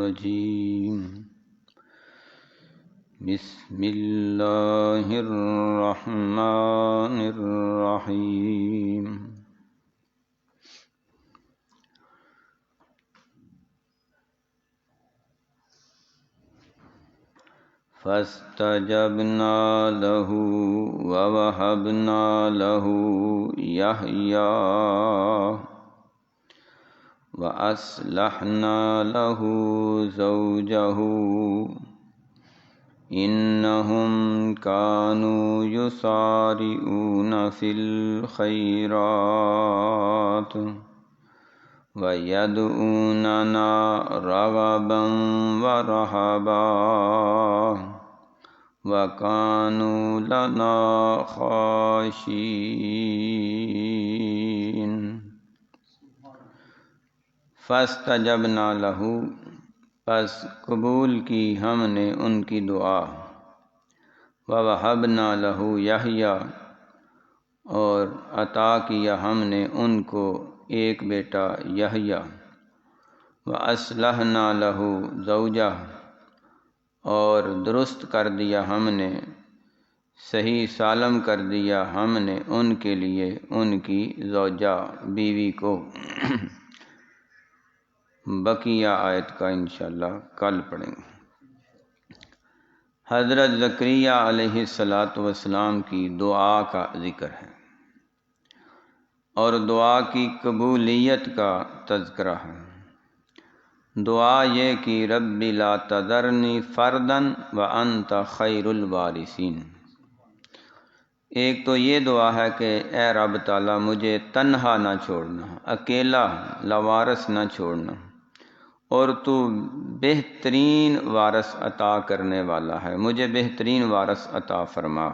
الرجيم بسم الله الرحمن الرحيم فاستجبنا له ووهبنا له يحيى وأصلحنا له زوجه إنهم كانوا يسارعون في الخيرات ويدعوننا رغبا ورهبا وكانوا لنا خاشعين فاستجبنا له، پس قبول کی ہم نے ان کی دعا، ووہبنا لہ یحییٰ، اور عطا کیا ہم نے ان کو ایک بیٹا یحییٰ، واصلحنا لہ زوجہ، اور درست کر دیا ہم نے، صحیح سالم کر دیا ہم نے ان کے لیے ان کی زوجہ بیوی کو۔ بقیہ آیت کا انشاءاللہ کل پڑھیں گے۔ حضرت زکریا علیہ السلام کی دعا کا ذکر ہے اور دعا کی قبولیت کا تذکرہ ہے۔ دعا یہ کہ رب لا تذرنی فردا وانت خیر الوارثین۔ ایک تو یہ دعا ہے کہ اے رب تعالیٰ مجھے تنہا نہ چھوڑنا، اکیلا لاوارث نہ چھوڑنا، اور تو بہترین وارث عطا کرنے والا ہے، مجھے بہترین وارث عطا فرما۔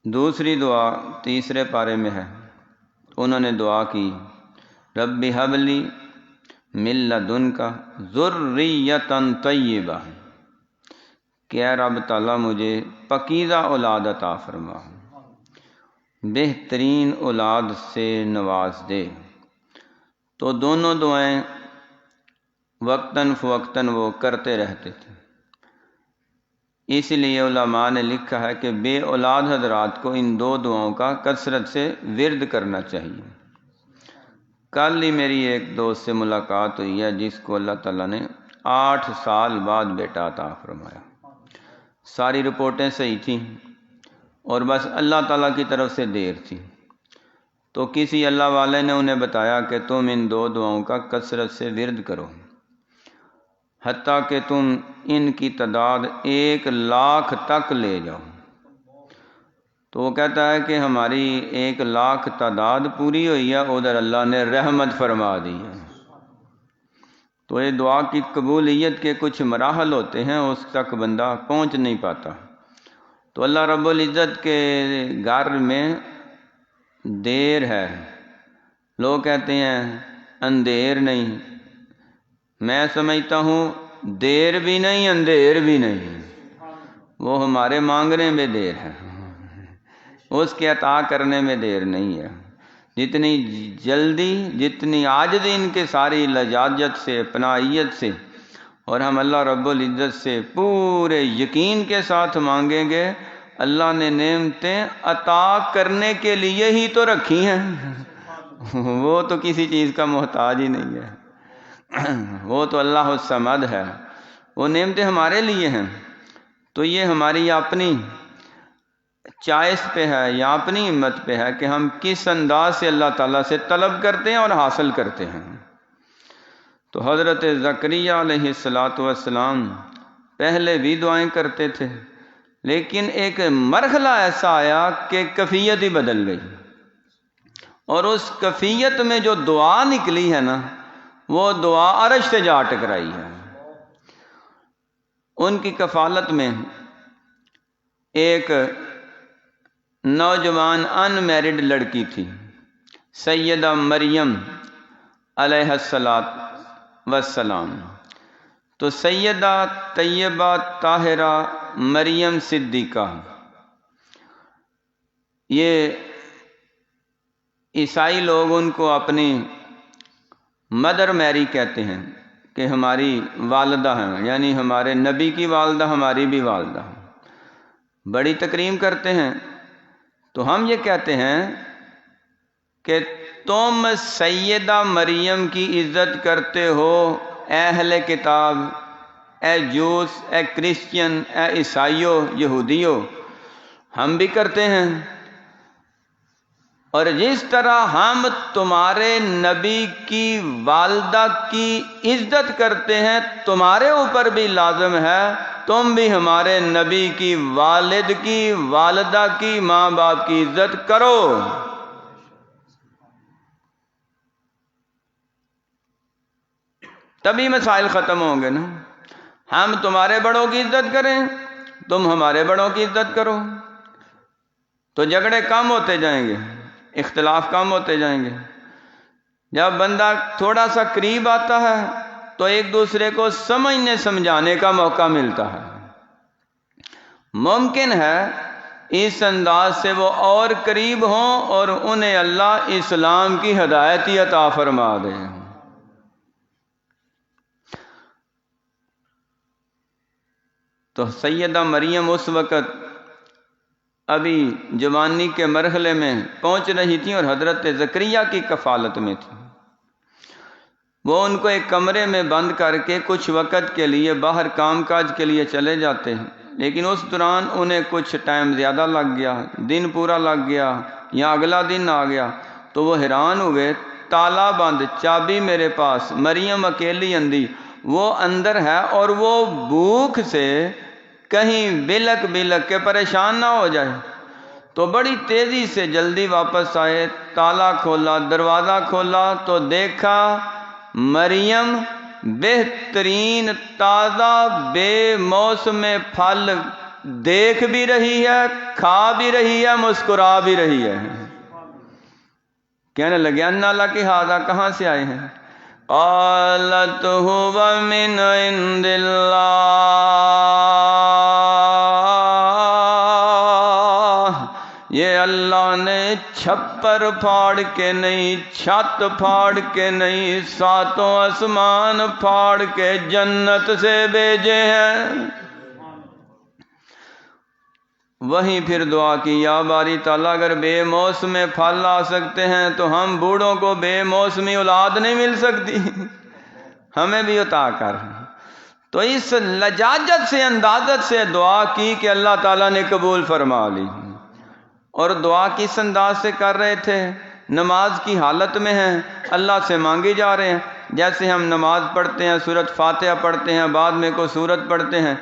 دوسری دعا تیسرے پارے میں ہے، انہوں نے دعا کی رب ھب لی من لدنک ذریۃ طیبہ، کہ اے رب تعالیٰ مجھے پاکیزہ اولاد عطا فرما، بہترین اولاد سے نواز دے۔ تو دونوں دعائیں وقتاً فوقتاً وہ کرتے رہتے تھے، اس لیے علماء نے لکھا ہے کہ بے اولاد حضرات کو ان دو دعاؤں کا کثرت سے ورد کرنا چاہیے۔ کل ہی میری ایک دوست سے ملاقات ہوئی ہے جس کو اللہ تعالیٰ نے 8 سال بعد بیٹا عطا فرمایا۔ ساری رپورٹیں صحیح تھیں اور بس اللہ تعالیٰ کی طرف سے دیر تھی، تو کسی اللہ والے نے انہیں بتایا کہ تم ان دو دعاؤں کا کثرت سے ورد کرو، حتیٰ کہ تم ان کی تعداد 1,00,000 تک لے جاؤ۔ تو وہ کہتا ہے کہ ہماری 1,00,000 تعداد پوری ہوئی ہے، ادھر اللہ نے رحمت فرما دی ہے۔ تو یہ دعا کی قبولیت کے کچھ مراحل ہوتے ہیں، اس تک بندہ پہنچ نہیں پاتا۔ تو اللہ رب العزت کے گھر میں دیر ہے، لوگ کہتے ہیں اندھیر نہیں، میں سمجھتا ہوں دیر بھی نہیں اندھیر بھی نہیں، وہ ہمارے مانگنے میں دیر ہے، اس کے عطا کرنے میں دیر نہیں ہے۔ جتنی جلدی، جتنی عاجزی ان کے ساری لجاجت سے، پناہیت سے، اور ہم اللہ رب العزت سے پورے یقین کے ساتھ مانگیں گے، اللہ نے نعمتیں عطا کرنے کے لیے ہی تو رکھی ہیں، وہ تو کسی چیز کا محتاج ہی نہیں ہے، وہ تو اللہ الصمد ہے، وہ نعمتیں ہمارے لیے ہیں۔ تو یہ ہماری اپنی چائس پہ ہے یا اپنی ہمت پہ ہے کہ ہم کس انداز سے اللہ تعالیٰ سے طلب کرتے ہیں اور حاصل کرتے ہیں۔ تو حضرت زکریا علیہ السلام پہلے بھی دعائیں کرتے تھے، لیکن ایک مرحلہ ایسا آیا کہ کیفیت ہی بدل گئی، اور اس کیفیت میں جو دعا نکلی ہے نا، وہ دعا عرش سے جا ٹکرائی ہے۔ ان کی کفالت میں ایک نوجوان ان میرڈ لڑکی تھی، سیدہ مریم علیہ السلام۔ تو سیدہ طیبہ طاہرہ مریم صدیقہ، یہ عیسائی لوگ ان کو اپنی مدر میری کہتے ہیں، کہ ہماری والدہ ہیں، یعنی ہمارے نبی کی والدہ ہماری بھی والدہ ہیں، بڑی تکریم کرتے ہیں، تو ہم یہ کہتے ہیں کہ تم سیدہ مریم کی عزت کرتے ہو، اے اہل کتاب، اے جوس، اے کرسچین، اے عیسائیوں، یہودیوں، ہم بھی کرتے ہیں۔ اور جس طرح ہم تمہارے نبی کی والدہ کی عزت کرتے ہیں، تمہارے اوپر بھی لازم ہے تم بھی ہمارے نبی کی والد کی، والدہ کی، ماں باپ کی عزت کرو۔ تبھی مسائل ختم ہوں گے نا۔ ہم تمہارے بڑوں کی عزت کریں، تم ہمارے بڑوں کی عزت کرو، تو جھگڑے کم ہوتے جائیں گے، اختلاف کم ہوتے جائیں گے۔ جب بندہ تھوڑا سا قریب آتا ہے تو ایک دوسرے کو سمجھنے سمجھانے کا موقع ملتا ہے۔ ممکن ہے اس انداز سے وہ اور قریب ہوں اور انہیں اللہ اسلام کی ہدایت ہی عطا فرما دے۔ تو سیدہ مریم اس وقت ابھی جوانی کے مرحلے میں پہنچ رہی تھی اور حضرت زکریا کی کفالت میں تھی۔ وہ ان کو ایک کمرے میں بند کر کے کچھ وقت کے لیے باہر کام کاج کے لیے چلے جاتے ہیں، لیکن اس دوران انہیں کچھ ٹائم زیادہ لگ گیا، دن پورا لگ گیا یا اگلا دن آ گیا، تو وہ حیران ہوئے، تالا بند، چابی میرے پاس، مریم اکیلی اندھی، وہ اندر ہے اور وہ بھوک سے کہیں بلک بلک کے پریشان نہ ہو جائے، تو بڑی تیزی سے جلدی واپس آئے، تالا کھولا، دروازہ کھولا تو دیکھا مریم بہترین تازہ بے موسم پھل دیکھ بھی رہی ہے، کھا بھی رہی ہے، مسکرا بھی رہی ہے۔ کہنے لگے انا لکی ھذا، کہاں سے آئے ہیں؟ قالت هو من عند اللہ، یہ اللہ نے چھپر پھاڑ کے نہیں، چھت پھاڑ کے نہیں، ساتوں آسمان پھاڑ کے جنت سے بھیجے ہیں۔ وہیں پھر دعا کی، یا باری تعالیٰ اگر بے موسم پھل آ سکتے ہیں تو ہم بوڑھوں کو بے موسمی اولاد نہیں مل سکتی، ہمیں بھی عطا کر۔ تو اس لجاجت سے، اندازت سے دعا کی کہ اللہ تعالیٰ نے قبول فرما لی۔ اور دعا کس انداز سے کر رہے تھے؟ نماز کی حالت میں ہیں، اللہ سے مانگی جا رہے ہیں، جیسے ہم نماز پڑھتے ہیں، سورۃ فاتحہ پڑھتے ہیں، بعد میں کوئی سورت پڑھتے ہیں،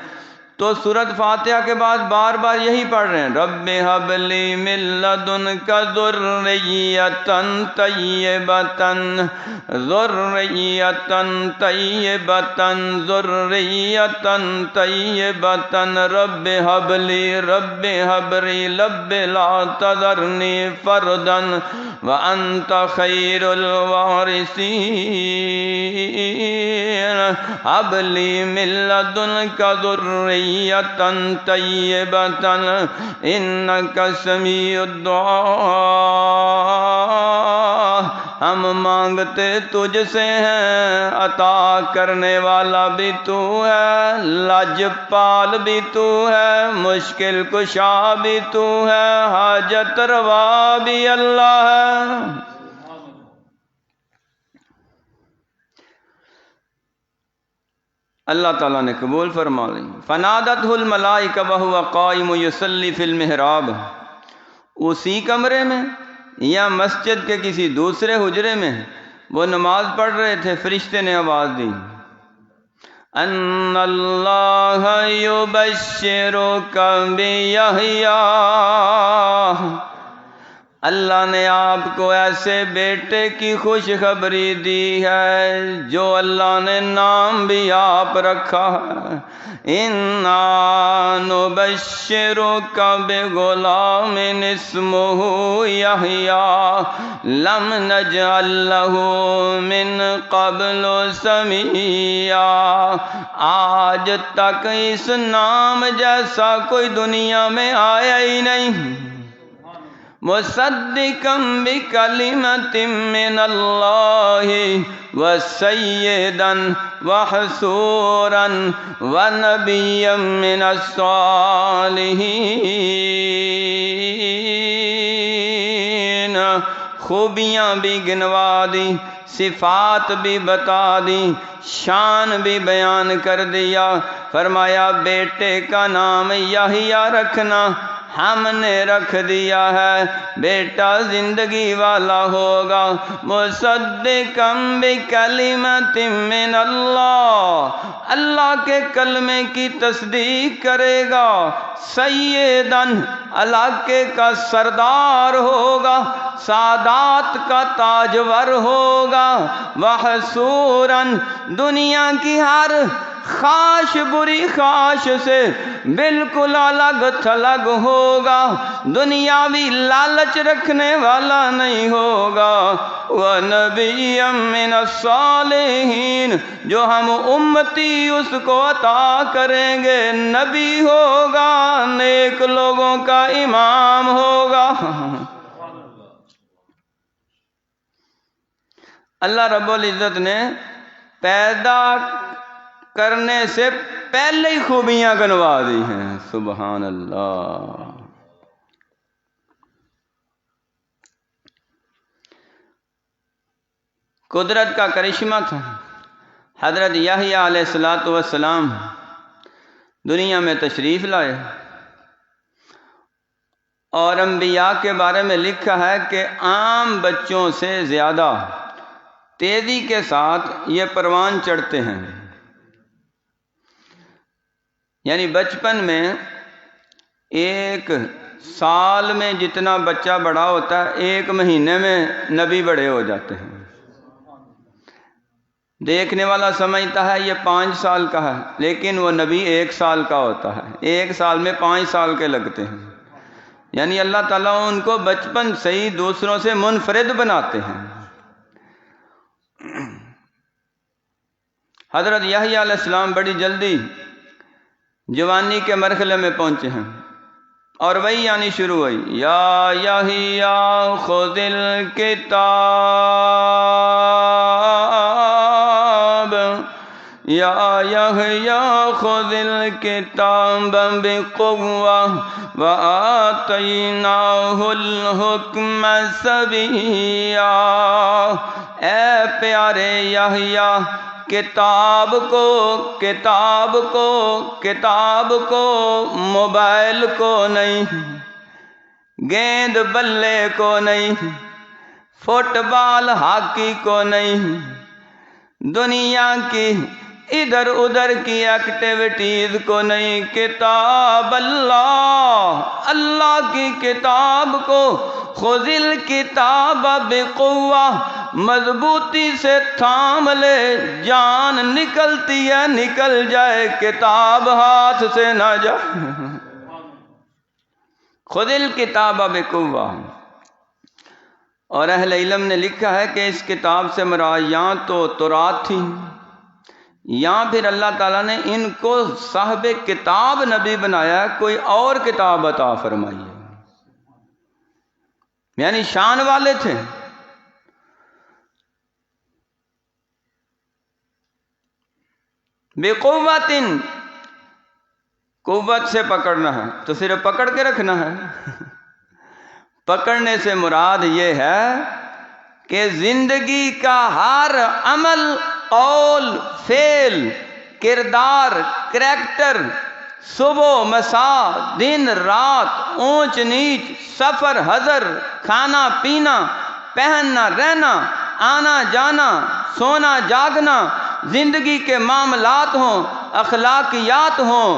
تو سورۃ فاتحہ کے بعد بار بار یہی پڑھ رہے ہیں، رب ھب لی من لدنک ذریۃ طیبۃ، ذریۃ طیبۃ، ذریۃ طیبۃ، رب ھب لی، رب ھب لی، رب لا تذرنی فردا وانت خیر الوارثین، ھب لی من لدنک ذریۃ طیبۃ انک سمیع الدعاء۔ ہم مانگتے تجھ سے ہیں، عطا کرنے والا بھی تو ہے، لاجپال بھی تو ہے، مشکل کشا بھی تو ہے، حاجت روا بھی اللہ ہے۔ اللہ تعالیٰ نے قبول فرما لی۔ فنادتہ الملائکہ وہو قائم یصلی فی المحراب، اسی کمرے میں یا مسجد کے کسی دوسرے حجرے میں وہ نماز پڑھ رہے تھے، فرشتے نے آواز دی، ان اللہ یبشرک بیحییٰ، اللہ نے آپ کو ایسے بیٹے کی خوشخبری دی ہے جو اللہ نے نام بھی آپ رکھا ہے، اِنَّا نُبَشِّرُكَ بِغُلَامٍ اسْمُهُ یحییٰ لم نجعل لَهُ مِن قَبْلُ سَمِیًّا، آج تک اس نام جیسا کوئی دنیا میں آیا ہی نہیں، مصدقا بکلمۃ من اللہ وسیدا وحصورا ونبیا من الصالحین۔ خوبیاں بھی گنوا دی، صفات بھی بتا دی، شان بھی بیان کر دیا۔ فرمایا بیٹے کا نام یحییٰ رکھنا، ہم نے رکھ دیا ہے، بیٹا زندگی والا ہوگا۔ مصدقا بکلمۃ من اللہ، اللہ کے کلمے کی تصدیق کرے گا۔ سیداً، علاقے کا سردار ہوگا، سادات کا تاجور ہوگا۔ وحصوراً، دنیا کی ہر خواہش بری خواہش سے بالکل الگ تھلگ ہوگا، دنیاوی لالچ رکھنے والا نہیں ہوگا۔ وَنَبِيًّا مِّنَ الصَّالِحِينَ، جو ہم امتی اس کو عطا کریں گے، نبی ہوگا، نیک لوگوں کا امام ہوگا۔ اللہ رب العزت نے پیدا کرنے سے پہلے ہی خوبیاں گنوا دی ہیں، سبحان اللہ۔ قدرت کا کرشمہ تھا۔ حضرت یحییٰ علیہ السلام دنیا میں تشریف لائے، اور انبیاء کے بارے میں لکھا ہے کہ عام بچوں سے زیادہ تیزی کے ساتھ یہ پروان چڑھتے ہیں۔ یعنی بچپن میں ایک سال میں جتنا بچہ بڑا ہوتا ہے، ایک مہینے میں نبی بڑے ہو جاتے ہیں۔ دیکھنے والا سمجھتا ہے یہ 5 سال کا ہے، لیکن وہ نبی 1 سال کا ہوتا ہے، 1 سال میں 5 سال کے لگتے ہیں۔ یعنی اللہ تعالیٰ ان کو بچپن سے ہی دوسروں سے منفرد بناتے ہیں۔ حضرت یحییٰ علیہ السلام بڑی جلدی جوانی کے مرحلے میں پہنچے ہیں، اور وہی آنی شروع ہوئی، یا یحییٰ خذ الکتاب، یا یحییٰ خذ الکتاب بقوۃ وآتیناہ الحکم صبیّا۔ اے پیارے یحییٰ، کتاب کو موبائل کو نہیں، گیند بلے کو نہیں، فٹ بال ہاکی کو نہیں، دنیا کی ادھر ادھر کی ایکٹیویٹیز کو نہیں، کتاب اللہ کی کتاب کو، خذ الکتاب بقوۃ، مضبوطی سے تھام لے، جان نکلتی ہے نکل جائے، کتاب ہاتھ سے نہ جائے۔ خذ الکتاب بقوۃ۔ اور اہل علم نے لکھا ہے کہ اس کتاب سے مراد یہاں تو تورات تھی، یہاں پھر اللہ تعالیٰ نے ان کو صاحب کتاب نبی بنایا، کوئی اور کتاب عطا فرمائی ہے، یعنی شان والے تھے۔ بقوت، قوت سے پکڑنا ہے تو صرف پکڑ کے رکھنا ہے۔ پکڑنے سے مراد یہ ہے کہ زندگی کا ہر عمل، قول، فعل، کردار، کریکٹر، صبح مساء، دن رات، اونچ نیچ، سفر حضر، کھانا پینا، پہننا رہنا، آنا جانا، سونا جاگنا، زندگی کے معاملات ہوں، اخلاقیات ہوں،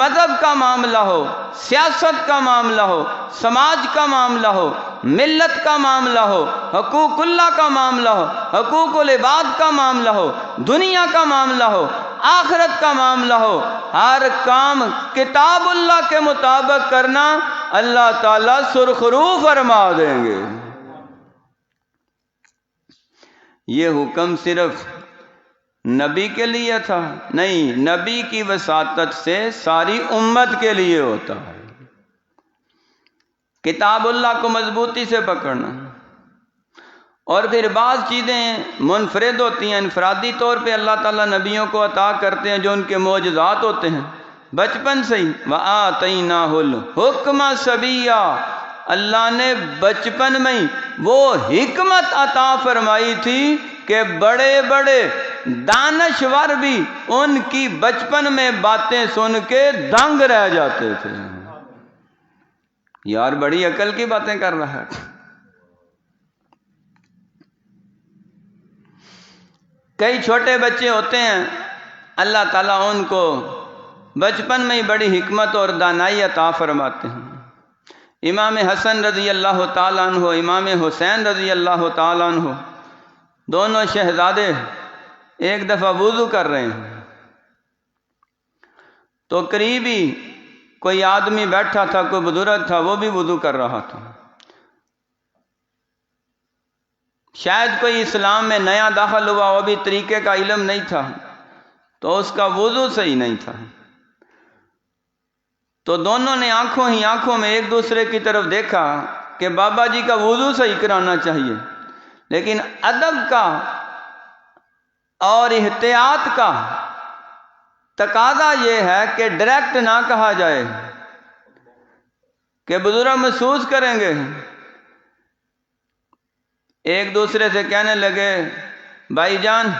مذہب کا معاملہ ہو، سیاست کا معاملہ ہو، سماج کا معاملہ ہو، ملت کا معاملہ ہو، حقوق اللہ کا معاملہ ہو، حقوق العباد کا معاملہ ہو، دنیا کا معاملہ ہو، آخرت کا معاملہ ہو، ہر کام کتاب اللہ کے مطابق کرنا، اللہ تعالیٰ سرخرو فرما دیں گے۔ یہ حکم صرف نبی کے لیے تھا؟ نہیں، نبی کی وساطت سے ساری امت کے لیے ہوتا ہے۔ کتاب اللہ کو مضبوطی سے پکڑنا، اور پھر بعض چیزیں منفرد ہوتی ہیں، انفرادی طور پہ اللہ تعالیٰ نبیوں کو عطا کرتے ہیں جو ان کے معجزات ہوتے ہیں بچپن سے ہی۔ وَآتَيْنَاهُ الْحُكْمَ صَبِيًّا، اللہ نے بچپن میں ہی وہ حکمت عطا فرمائی تھی کہ بڑے بڑے دانشور بھی ان کی بچپن میں باتیں سن کے دنگ رہ جاتے تھے۔ یار بڑی عقل کی باتیں کر رہا ہے۔ کئی چھوٹے بچے ہوتے ہیں اللہ تعالیٰ ان کو بچپن میں ہی بڑی حکمت اور دانائی عطا فرماتے ہیں۔ امام حسن رضی اللہ تعالیٰ عنہ، امام حسین رضی اللہ تعالیٰ عنہ، دونوں شہزادے ایک دفعہ وضو کر رہے ہیں تو قریبی کوئی آدمی بیٹھا تھا، کوئی بزرگ تھا، وہ بھی وضو کر رہا تھا۔ شاید کوئی اسلام میں نیا داخل ہوا، وہ بھی طریقے کا علم نہیں تھا تو اس کا وضو صحیح نہیں تھا، تو دونوں نے آنکھوں ہی آنکھوں میں ایک دوسرے کی طرف دیکھا کہ بابا جی کا وضو صحیح کرانا چاہیے، لیکن ادب کا اور احتیاط کا تقاضا یہ ہے کہ ڈائریکٹ نہ کہا جائے کہ بزرگ محسوس کریں گے۔ ایک دوسرے سے کہنے لگے بھائی جان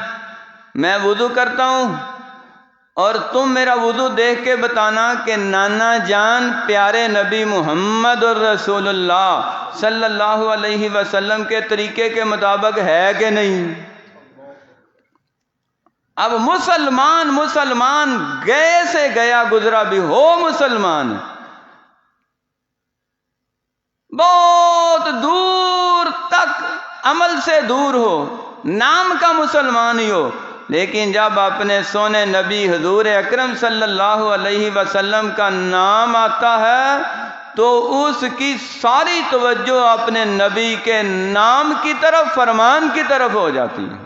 میں وضو کرتا ہوں اور تم میرا وضو دیکھ کے بتانا کہ نانا جان پیارے نبی محمد اور رسول اللہ صلی اللہ علیہ وسلم کے طریقے کے مطابق ہے کہ نہیں۔ اب مسلمان گئے سے گیا گزرا بھی ہو، مسلمان بہت دور تک عمل سے دور ہو، نام کا مسلمان ہی ہو، لیکن جب اپنے سونے نبی حضور اکرم صلی اللہ علیہ وسلم کا نام آتا ہے تو اس کی ساری توجہ اپنے نبی کے نام کی طرف، فرمان کی طرف ہو جاتی ہے۔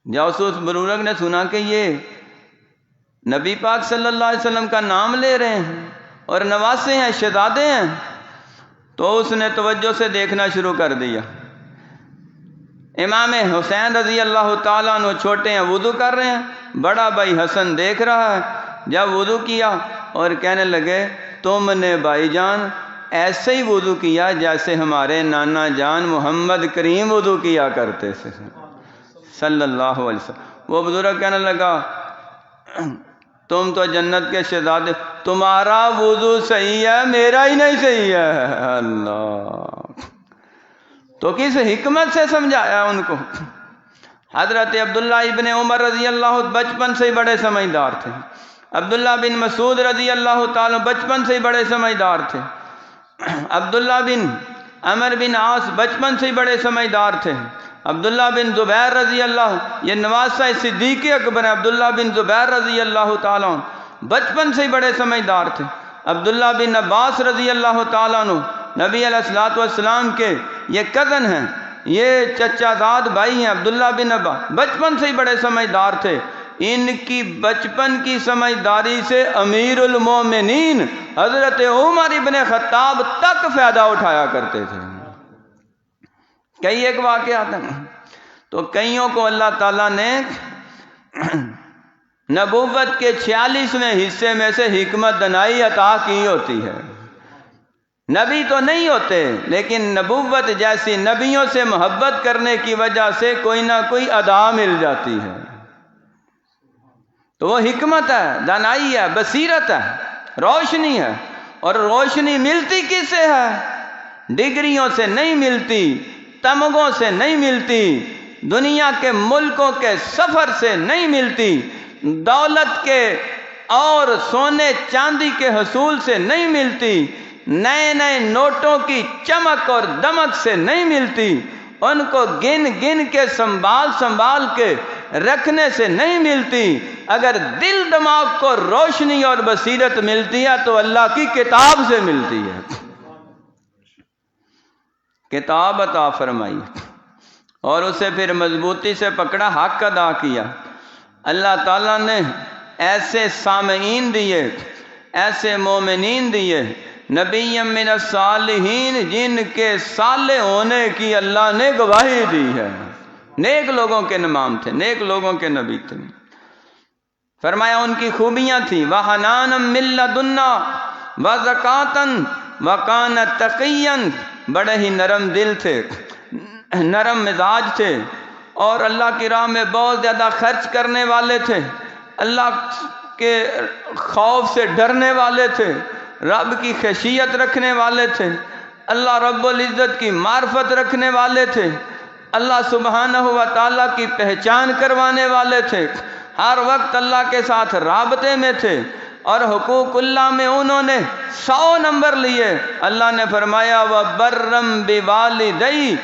جاسوس بزرگ نے سنا کہ یہ نبی پاک صلی اللہ علیہ وسلم کا نام لے رہے ہیں اور نواسے ہیں، شہزادے ہیں، تو اس نے توجہ سے دیکھنا شروع کر دیا۔ امام حسین رضی اللہ تعالیٰ عنہ چھوٹے ہیں، وضو کر رہے ہیں، بڑا بھائی حسن دیکھ رہا ہے، جب وضو کیا اور کہنے لگے تم نے بھائی جان ایسے ہی وضو کیا جیسے ہمارے نانا جان محمد کریم وضو کیا کرتے تھے صلی اللہ علیہ وسلم۔ وہ بزرگ کہنے لگا تم تو جنت کے شہزادے، تمہارا وضو صحیح ہے، میرا ہی نہیں صحیح ہے۔ اللہ، تو کس حکمت سے سمجھایا ان کو۔ حضرت عبداللہ ابن عمر رضی اللہ بچپن سے ہی بڑے سمجھدار تھے، عبداللہ بن مسعود رضی اللہ تعالیٰ بچپن سے ہی بڑے سمجھدار تھے، عبداللہ بن عمر بن عاص بچپن سے ہی بڑے سمجھدار تھے، عبداللہ بن زبیر رضی اللہ، یہ نواسہ صدیق اکبر ہیں، عبداللہ بن زبیر رضی اللہ تعالیٰ بچپن سے ہی بڑے سمجھدار تھے، عبداللہ بن عباس رضی اللہ تعالیٰ عنہ نبی علیہ الصلوۃ والسلام کے یہ کزن ہیں، یہ چچا زاد بھائی ہیں، عبداللہ بن عباس بچپن سے ہی بڑے سمجھدار تھے۔ ان کی بچپن کی سمجھداری سے امیر المومنین حضرت عمر ابن خطاب تک فائدہ اٹھایا کرتے تھے۔ کئی ایک واقعات ہیں، تو کئیوں کو اللہ تعالیٰ نے نبوت کے 46ویں حصے میں سے حکمت دانائی عطا کی ہوتی ہے۔ نبی تو نہیں ہوتے لیکن نبوت جیسی نبیوں سے محبت کرنے کی وجہ سے کوئی نہ کوئی ادا مل جاتی ہے، تو وہ حکمت ہے، دانائی ہے، بصیرت ہے، روشنی ہے، اور روشنی ملتی کس سے ہے؟ ڈگریوں سے نہیں ملتی، تمغوں سے نہیں ملتی، دنیا کے ملکوں کے سفر سے نہیں ملتی، دولت کے اور سونے چاندی کے حصول سے نہیں ملتی، نئے نئے نوٹوں کی چمک اور دمک سے نہیں ملتی، ان کو گن گن کے سنبھال کے رکھنے سے نہیں ملتی۔ اگر دل دماغ کو روشنی اور بصیرت ملتی ہے تو اللہ کی کتاب سے ملتی ہے، کتاب عطا فرمائی اور اسے پھر مضبوطی سے پکڑا، حق ادا کیا۔ اللہ تعالیٰ نے ایسے سامعین دیے، ایسے مومنین دیے نبی من الصالحین، جن کے صالح ہونے کی اللہ نے گواہی دی ہے، نیک لوگوں کے امام تھے، نیک لوگوں کے نبی تھے۔ فرمایا ان کی خوبیاں تھیں وَحَنَانًا مِن لَدُنَّا وَزَكَاةً وَكَانَ تَقِيًّا، بڑے ہی نرم دل تھے، نرم مزاج تھے، اور اللہ کی راہ میں بہت زیادہ خرچ کرنے والے تھے، اللہ کے خوف سے ڈرنے والے تھے، رب کی خشیت رکھنے والے تھے، اللہ رب العزت کی معرفت رکھنے والے تھے، اللہ سبحانہ و تعالیٰ کی پہچان کروانے والے تھے، ہر وقت اللہ کے ساتھ رابطے میں تھے، اور حقوق اللہ میں انہوں نے 100 نمبر لیے۔ اللہ نے فرمایا وَبَرًّا بِوَالِدَیْ،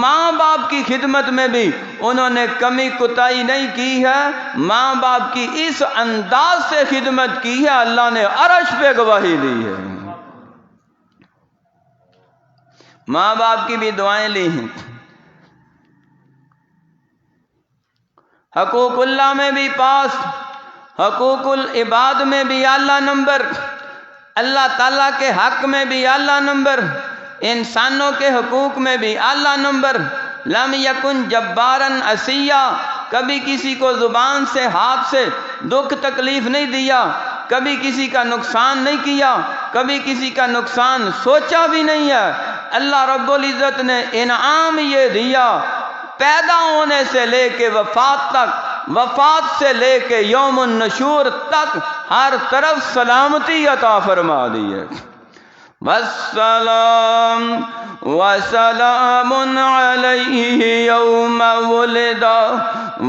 ماں باپ کی خدمت میں بھی انہوں نے کمی کوتاہی نہیں کی ہے، ماں باپ کی اس انداز سے خدمت کی ہے اللہ نے عرش پہ گواہی دی ہے۔ ماں باپ کی بھی دعائیں لی ہیں، حقوق اللہ میں بھی پاس، حقوق العباد میں بھی اعلیٰ نمبر، اللہ تعالیٰ کے حق میں بھی اعلیٰ نمبر، انسانوں کے حقوق میں بھی اعلیٰ نمبر۔ لم یکن جباراً عصیا، کبھی کسی کو زبان سے ہاتھ سے دکھ تکلیف نہیں دیا، کبھی کسی کا نقصان نہیں کیا، کبھی کسی کا نقصان سوچا بھی نہیں ہے۔ اللہ رب العزت نے انعام یہ دیا، پیدا ہونے سے لے کے وفات تک، وفات سے لے کے یوم النشور تک ہر طرف سلامتی عطا فرما دی ہے۔ والسلام وسلام علیہ یوم ولد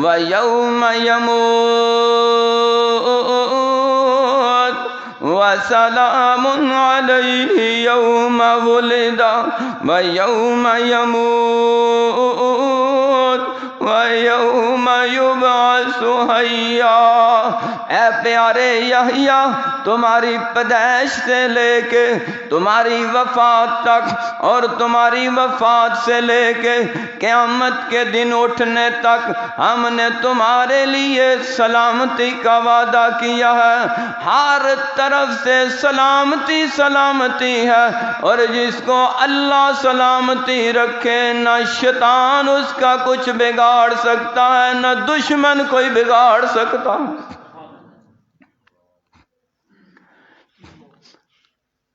ویوم یموت، وسلام علیہ یوم ولد ویوم یموت وَيَوْمَ يُبْعَثُ حَيًّا۔ اے پیارے یحییٰ، تمہاری پیدائش سے لے کے تمہاری وفات تک، اور تمہاری وفات سے لے کے قیامت کے دن اٹھنے تک ہم نے تمہارے لیے سلامتی کا وعدہ کیا ہے، ہر طرف سے سلامتی سلامتی ہے، اور جس کو اللہ سلامتی رکھے نہ شیطان اس کا کچھ بگاڑ سکتا ہے، نہ دشمن کوئی بگاڑ سکتا ہے۔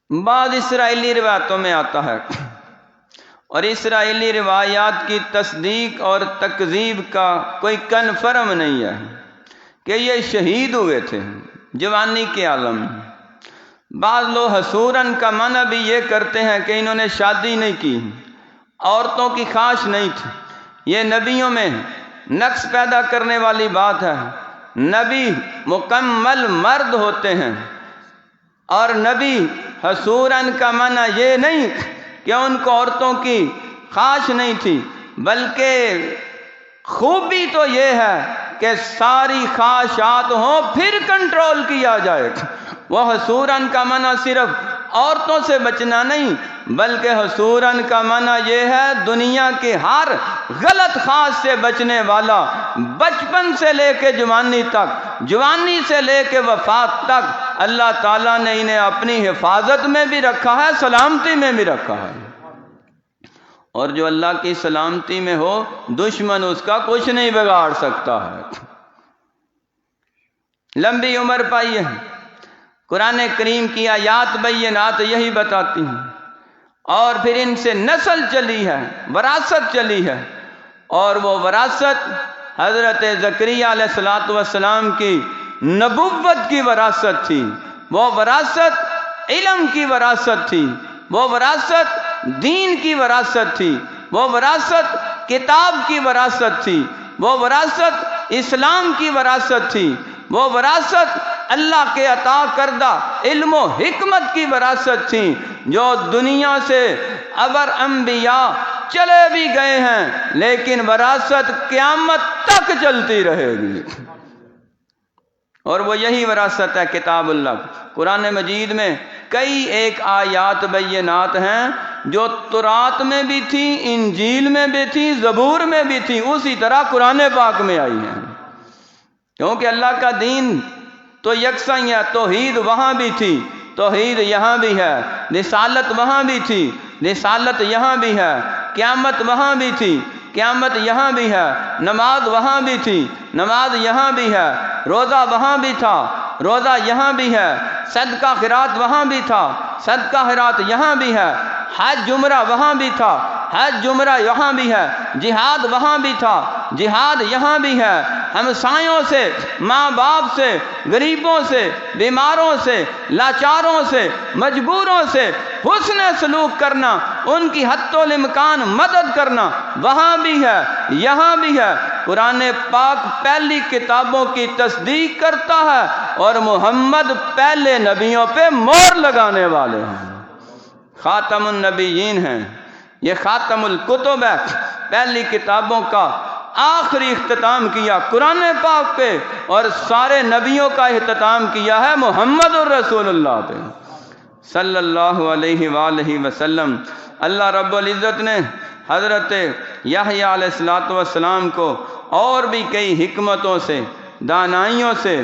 بعض اسرائیلی روایتوں میں آتا ہے، اور اسرائیلی روایات کی تصدیق اور تکذیب کا کوئی کنفرم نہیں ہے کہ یہ شہید ہوئے تھے جوانی کے عالم میں۔ بعض لوگ حصوراً کا معنی بھی یہ کرتے ہیں کہ انہوں نے شادی نہیں کی، عورتوں کی خواہش نہیں تھی۔ یہ نبیوں میں نقص پیدا کرنے والی بات ہے۔ نبی مکمل مرد ہوتے ہیں، اور نبی حصوراً کا معنی یہ نہیں کہ ان کو عورتوں کی خواہش نہیں تھی، بلکہ خوبی تو یہ ہے کہ ساری خواہشات ہوں پھر کنٹرول کیا جائے۔ وہ حصوراً کا معنی صرف عورتوں سے بچنا نہیں، بلکہ حصوراً کا معنی یہ ہے دنیا کے ہر غلط خواہش سے بچنے والا، بچپن سے لے کے جوانی تک، جوانی سے لے کے وفات تک اللہ تعالیٰ نے انہیں اپنی حفاظت میں بھی رکھا ہے، سلامتی میں بھی رکھا ہے۔ اور جو اللہ کی سلامتی میں ہو، دشمن اس کا کچھ نہیں بگاڑ سکتا ہے۔ لمبی عمر پائی ہے، قرآن کریم کی آیات بینات یہی بتاتی ہیں، اور پھر ان سے نسل چلی ہے، وراثت چلی ہے، اور وہ وراثت حضرت زکریا علیہ السلام کی نبوت کی وراثت تھی، وہ وراثت علم کی وراثت تھی، وہ وراثت دین کی وراثت تھی، وہ وراثت کتاب کی وراثت تھی، وہ وراثت اسلام کی وراثت تھی، وہ وراثت اللہ کے عطا کردہ علم و حکمت کی وراثت تھی، جو دنیا سے اگر انبیاء چلے بھی گئے ہیں لیکن وراثت قیامت تک چلتی رہے گی۔ اور وہ یہی وراثت ہے کتاب اللہ۔ قرآن مجید میں کئی ایک آیات بینات ہیں جو تورات میں بھی تھی، انجیل میں بھی تھی، زبور میں بھی تھی، اسی طرح قرآن پاک میں آئی ہیں، کیونکہ اللہ کا دین تو یکساں ہے، توحید وہاں بھی تھی، توحید یہاں بھی ہے، رسالت وہاں بھی تھی، رسالت یہاں بھی ہے، قیامت وہاں بھی تھی، قیامت یہاں بھی ہے، نماز وہاں بھی تھی، نماز یہاں بھی ہے، روزہ وہاں بھی تھا، روزہ یہاں بھی ہے، صدقہ خیرات وہاں بھی تھا، صدقہ خیرات یہاں بھی ہے، حج عمرہ وہاں بھی تھا، حج عمرہ یہاں بھی ہے، جہاد وہاں بھی تھا، جہاد یہاں بھی ہے، ہمسایوں سے، ماں باپ سے، غریبوں سے، بیماروں سے، لاچاروں سے، مجبوروں سے حسن سلوک کرنا، ان کی حد الامکان مدد کرنا وہاں بھی ہے، یہاں بھی ہے۔ قرآن پاک پہلی کتابوں کی تصدیق کرتا ہے اور محمد پہلے نبیوں پہ مہر لگانے والے ہیں، خاتم النبیین ہیں، یہ خاتم الکتب ہے۔ پہلی کتابوں کا آخری اختتام کیا قرآن پاک پہ اور سارے نبیوں کا اختتام کیا ہے محمد الرسول اللہ پہ صلی اللہ علیہ وآلہ وسلم۔ اللہ رب العزت نے حضرت یحییٰ علیہ السلام کو اور بھی کئی حکمتوں سے، دانائیوں سے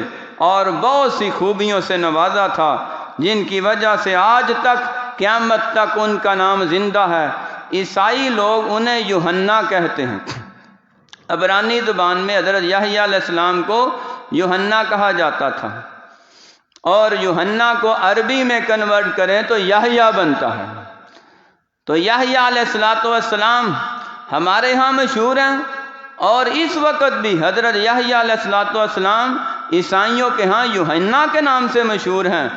اور بہت سی خوبیوں سے نوازا تھا، جن کی وجہ سے آج تک قیامت تک ان کا نام زندہ ہے۔ عیسائی لوگ انہیں یوحنا کہتے ہیں۔ عبرانی زبان میں حضرت یحییٰ علیہ السلام کو یوحنا کہا جاتا تھا، اور یوحنا کو عربی میں کنورٹ کریں تو یحییٰ بنتا ہے۔ تو یحییٰ علیہ السلام ہمارے ہاں مشہور ہیں، اور اس وقت بھی حضرت یحییٰ علیہ السلام عیسائیوں کے ہاں یوحنا کے نام سے مشہور ہیں۔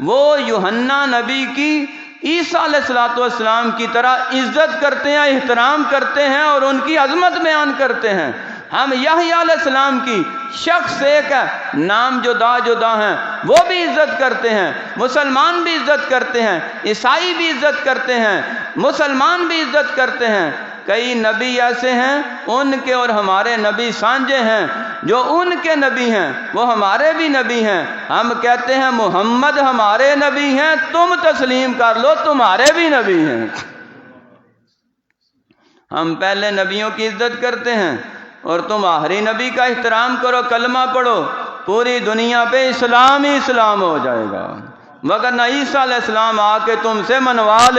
وہ یوحنا نبی کی عیسیٰ علیہ السلام کی طرح عزت کرتے ہیں، احترام کرتے ہیں اور ان کی عظمت بیان کرتے ہیں۔ ہم یحییٰ علیہ السلام کی شخص ایک ہے، نام جدا جدا ہیں، وہ بھی عزت کرتے ہیں، مسلمان بھی عزت کرتے ہیں، عیسائی بھی عزت کرتے ہیں، مسلمان بھی عزت کرتے ہیں۔ کئی نبی ایسے ہیں، ان کے اور ہمارے نبی سانجے ہیں، جو ان کے نبی ہیں وہ ہمارے بھی نبی ہیں۔ ہم کہتے ہیں محمد ہمارے نبی ہیں، تم تسلیم کر لو تمہارے بھی نبی ہیں۔ ہم پہلے نبیوں کی عزت کرتے ہیں اور تم آخری نبی کا احترام کرو، کلمہ پڑھو، پوری دنیا پہ اسلام ہی اسلام ہو جائے گا، مگر نہ عیسیٰ علیہ السلام آ کے تم سے منوا لے